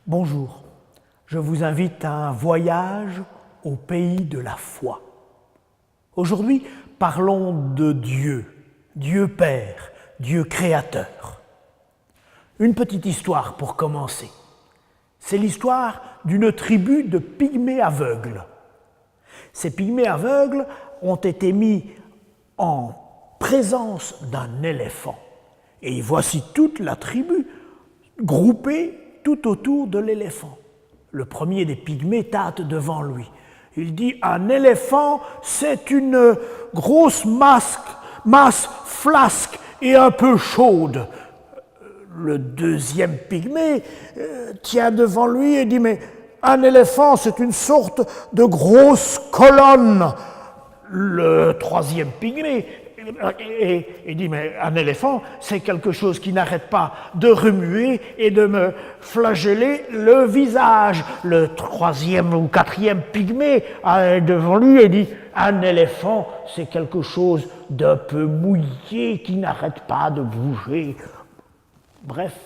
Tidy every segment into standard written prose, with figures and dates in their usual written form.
Bonjour, je vous invite à un voyage au pays de la foi. Aujourd'hui, parlons de Dieu, Dieu Père, Dieu Créateur. Une petite histoire pour commencer. C'est l'histoire d'une tribu de pygmées aveugles. Ces pygmées aveugles ont été mis en présence d'un éléphant. Et voici toute la tribu groupée tout autour de l'éléphant. Le premier des pygmées tâte devant lui. Il dit « Un éléphant, c'est une grosse masse flasque et un peu chaude. » Le deuxième pygmée tient devant lui et dit « Mais un éléphant, c'est une sorte de grosse colonne. » Le troisième pygmée et dit « Mais un éléphant, c'est quelque chose qui n'arrête pas de remuer et de me flageller le visage. » Le troisième ou quatrième pygmée devant lui et dit « Un éléphant, c'est quelque chose d'un peu mouillé qui n'arrête pas de bouger. » Bref,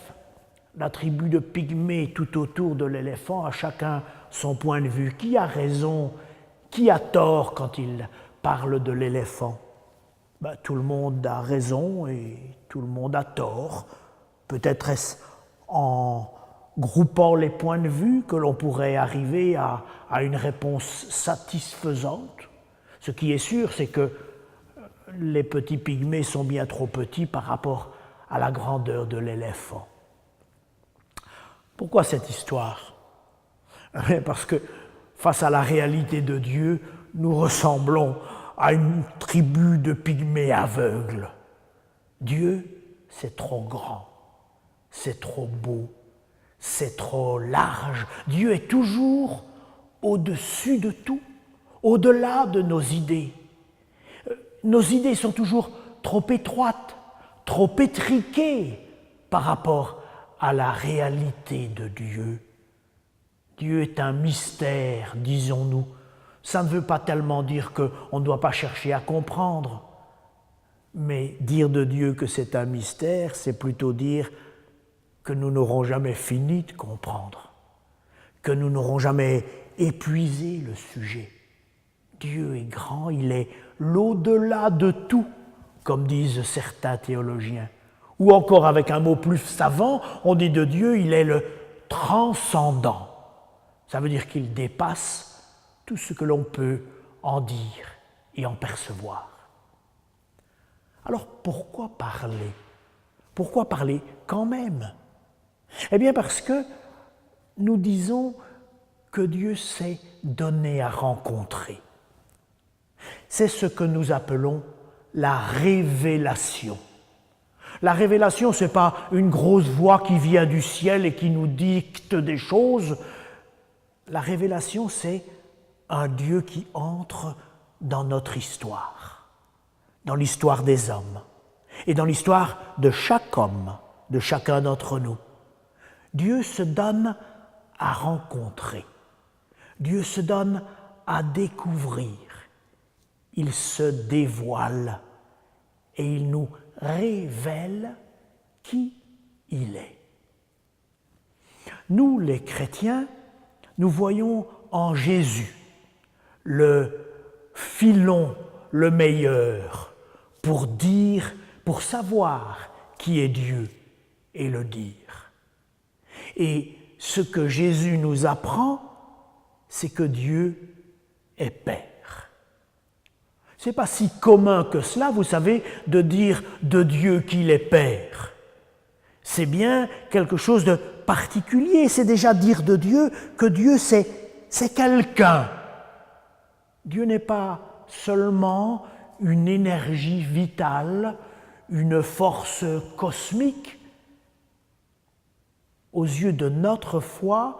la tribu de pygmées tout autour de l'éléphant a chacun son point de vue. Qui a raison? Qui a tort quand il parle de l'éléphant? Tout le monde a raison et tout le monde a tort. Peut-être est-ce en groupant les points de vue que l'on pourrait arriver à une réponse satisfaisante. Ce qui est sûr, c'est que les petits pygmées sont bien trop petits par rapport à la grandeur de l'éléphant. Pourquoi cette histoire? Parce que face à la réalité de Dieu, nous ressemblons à une tribu de pygmées aveugles. Dieu, c'est trop grand, c'est trop beau, c'est trop large. Dieu est toujours au-dessus de tout, au-delà de nos idées. Nos idées sont toujours trop étroites, trop étriquées par rapport à la réalité de Dieu. Dieu est un mystère, disons-nous. Ça ne veut pas tellement dire qu'on ne doit pas chercher à comprendre, mais dire de Dieu que c'est un mystère, c'est plutôt dire que nous n'aurons jamais fini de comprendre, que nous n'aurons jamais épuisé le sujet. Dieu est grand, il est l'au-delà de tout, comme disent certains théologiens. Ou encore avec un mot plus savant, on dit de Dieu, il est le transcendant. Ça veut dire qu'il dépasse tout ce que l'on peut en dire et en percevoir. Alors pourquoi parler? Pourquoi parler quand même? Eh bien parce que nous disons que Dieu s'est donné à rencontrer. C'est ce que nous appelons la révélation. La révélation, ce n'est pas une grosse voix qui vient du ciel et qui nous dicte des choses. La révélation, c'est un Dieu qui entre dans notre histoire, dans l'histoire des hommes et dans l'histoire de chaque homme, de chacun d'entre nous. Dieu se donne à rencontrer, Dieu se donne à découvrir, il se dévoile et il nous révèle qui il est. Nous, les chrétiens, nous voyons en Jésus le filon le meilleur pour savoir qui est Dieu et le dire. Et ce que Jésus nous apprend, c'est que Dieu est Père. Ce n'est pas si commun que cela, vous savez, de dire de Dieu qu'il est Père. C'est bien quelque chose de particulier, c'est déjà dire de Dieu que Dieu c'est quelqu'un. Dieu n'est pas seulement une énergie vitale, une force cosmique. Aux yeux de notre foi,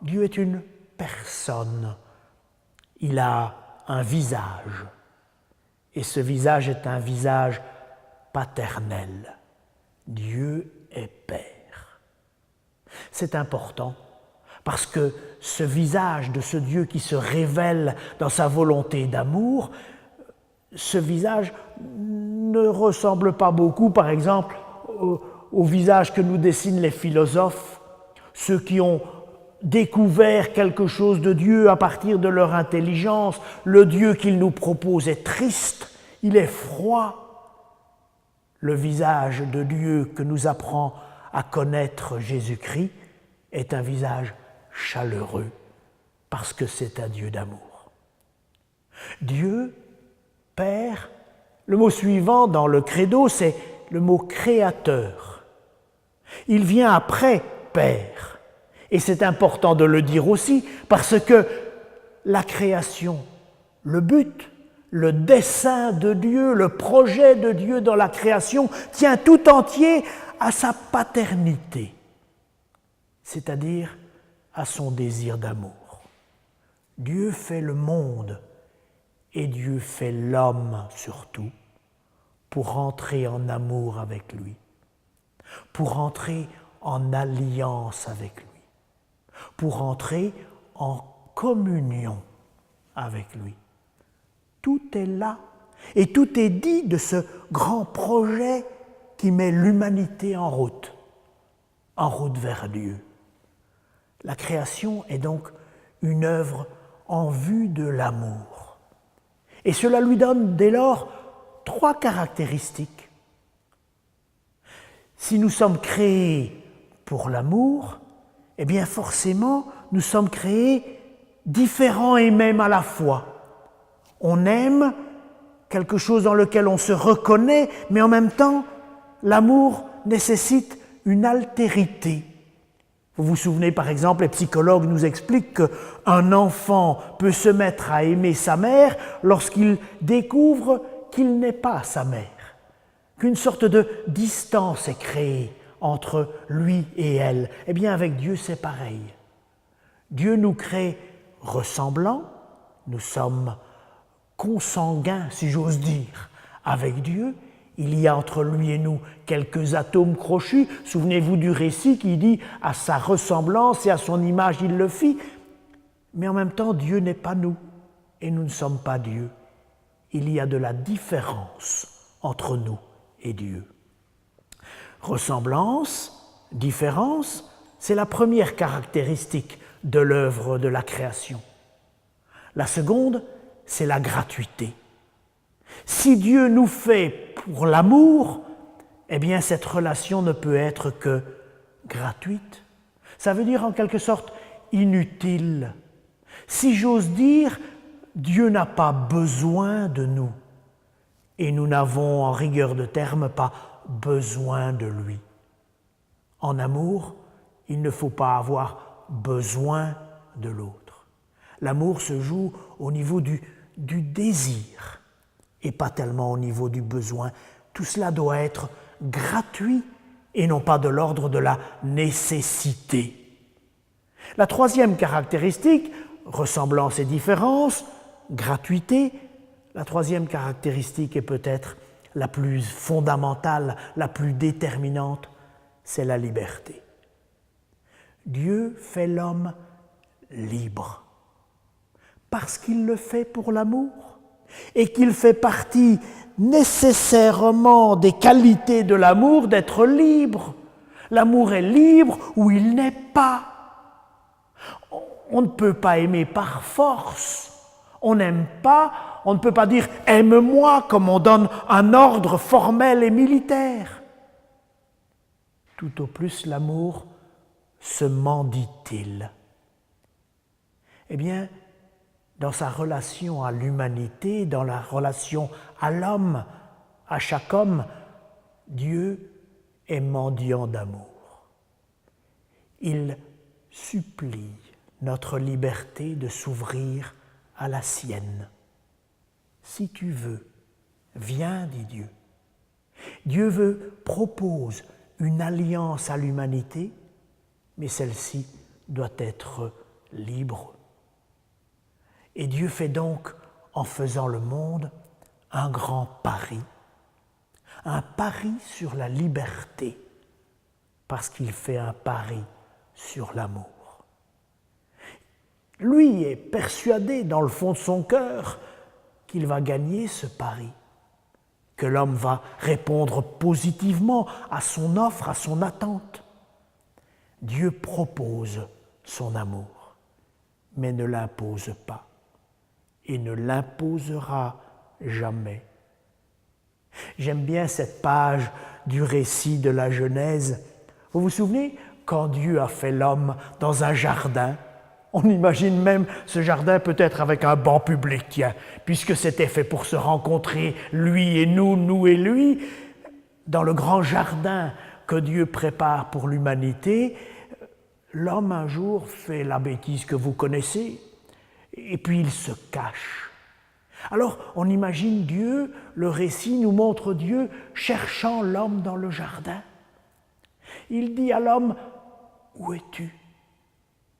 Dieu est une personne. Il a un visage. Et ce visage est un visage paternel. Dieu est Père. C'est important parce que ce visage de ce Dieu qui se révèle dans sa volonté d'amour, ce visage ne ressemble pas beaucoup, par exemple, au visage que nous dessinent les philosophes, ceux qui ont découvert quelque chose de Dieu à partir de leur intelligence. Le Dieu qu'ils nous proposent est triste, il est froid. Le visage de Dieu que nous apprend à connaître Jésus-Christ est un visage chaleureux, parce que c'est un Dieu d'amour. Dieu, Père, le mot suivant dans le credo, c'est le mot créateur. Il vient après Père. Et c'est important de le dire aussi, parce que la création, le but, le dessein de Dieu, le projet de Dieu dans la création tient tout entier à sa paternité, c'est-à-dire à son désir d'amour. Dieu fait le monde et Dieu fait l'homme surtout pour entrer en amour avec lui, pour entrer en alliance avec lui, pour entrer en communion avec lui. Tout est là et tout est dit de ce grand projet qui met l'humanité en route vers Dieu. La création est donc une œuvre en vue de l'amour. Et cela lui donne dès lors 3 caractéristiques. Si nous sommes créés pour l'amour, eh bien forcément, nous sommes créés différents et même à la fois. On aime quelque chose dans lequel on se reconnaît, mais en même temps, l'amour nécessite une altérité. Vous vous souvenez par exemple, les psychologues nous expliquent qu'un enfant peut se mettre à aimer sa mère lorsqu'il découvre qu'il n'est pas sa mère, qu'une sorte de distance est créée entre lui et elle. Eh bien avec Dieu c'est pareil. Dieu nous crée ressemblants, nous sommes consanguins, si j'ose dire, avec Dieu. Il y a entre lui et nous quelques atomes crochus. Souvenez-vous du récit qui dit « à sa ressemblance et à son image il le fit ». Mais en même temps, Dieu n'est pas nous et nous ne sommes pas Dieu. Il y a de la différence entre nous et Dieu. Ressemblance, différence, c'est la première caractéristique de l'œuvre de la création. La seconde, c'est la gratuité. Si Dieu nous fait pour l'amour, eh bien cette relation ne peut être que gratuite. Ça veut dire en quelque sorte inutile. Si j'ose dire, Dieu n'a pas besoin de nous et nous n'avons en rigueur de terme pas besoin de lui. En amour, il ne faut pas avoir besoin de l'autre. L'amour se joue au niveau du désir et pas tellement au niveau du besoin. Tout cela doit être gratuit et non pas de l'ordre de la nécessité. La troisième caractéristique, ressemblance et différence, gratuité, la troisième caractéristique est peut-être la plus fondamentale, la plus déterminante, c'est la liberté. Dieu fait l'homme libre parce qu'il le fait pour l'amour et qu'il fait partie nécessairement des qualités de l'amour d'être libre. L'amour est libre ou il n'est pas. On ne peut pas aimer par force. On n'aime pas, on ne peut pas dire « aime-moi » comme on donne un ordre formel et militaire. Tout au plus l'amour se mendie-t-il. Eh bien, dans sa relation à l'humanité, dans la relation à l'homme, à chaque homme, Dieu est mendiant d'amour. Il supplie notre liberté de s'ouvrir à la sienne. Si tu veux, viens, dit Dieu. Dieu propose une alliance à l'humanité, mais celle-ci doit être libre. Et Dieu fait donc, en faisant le monde, un grand pari sur la liberté, parce qu'il fait un pari sur l'amour. Lui est persuadé dans le fond de son cœur qu'il va gagner ce pari, que l'homme va répondre positivement à son offre, à son attente. Dieu propose son amour, mais ne l'impose pas et ne l'imposera jamais. J'aime bien cette page du récit de la Genèse. Vous vous souvenez, quand Dieu a fait l'homme dans un jardin, on imagine même ce jardin peut-être avec un banc public, tiens, puisque c'était fait pour se rencontrer, lui et nous, nous et lui, dans le grand jardin que Dieu prépare pour l'humanité. L'homme un jour fait la bêtise que vous connaissez, et puis il se cache. Alors on imagine Dieu, le récit nous montre Dieu cherchant l'homme dans le jardin. Il dit à l'homme, « Où es-tu »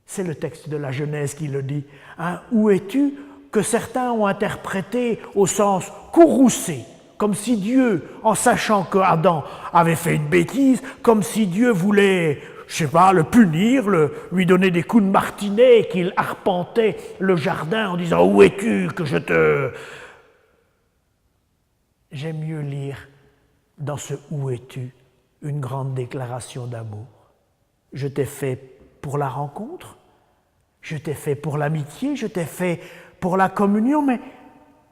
C'est le texte de la Genèse qui le dit. Hein, « Où es-tu » que certains ont interprété au sens courroucé, comme si Dieu, en sachant que Adam avait fait une bêtise, comme si Dieu voulait, je sais pas, le punir, lui donner des coups de martinet et qu'il arpentait le jardin en disant « Où es-tu que je te… » J'aime mieux lire dans ce « Où es-tu » une grande déclaration d'amour. Je t'ai fait pour la rencontre, je t'ai fait pour l'amitié, je t'ai fait pour la communion, mais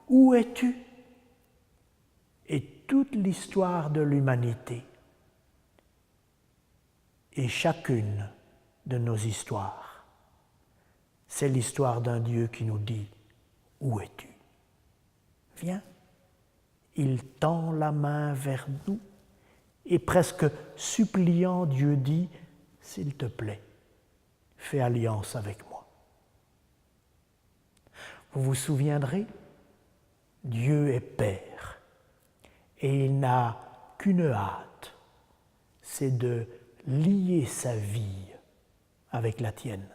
où es-tu ? Et toute l'histoire de l'humanité et chacune de nos histoires, c'est l'histoire d'un Dieu qui nous dit « Où es-tu » Viens, il tend la main vers nous et presque suppliant, Dieu dit « S'il te plaît, fais alliance avec moi. » Vous vous souviendrez, Dieu est Père et il n'a qu'une hâte, c'est de lier sa vie avec la tienne.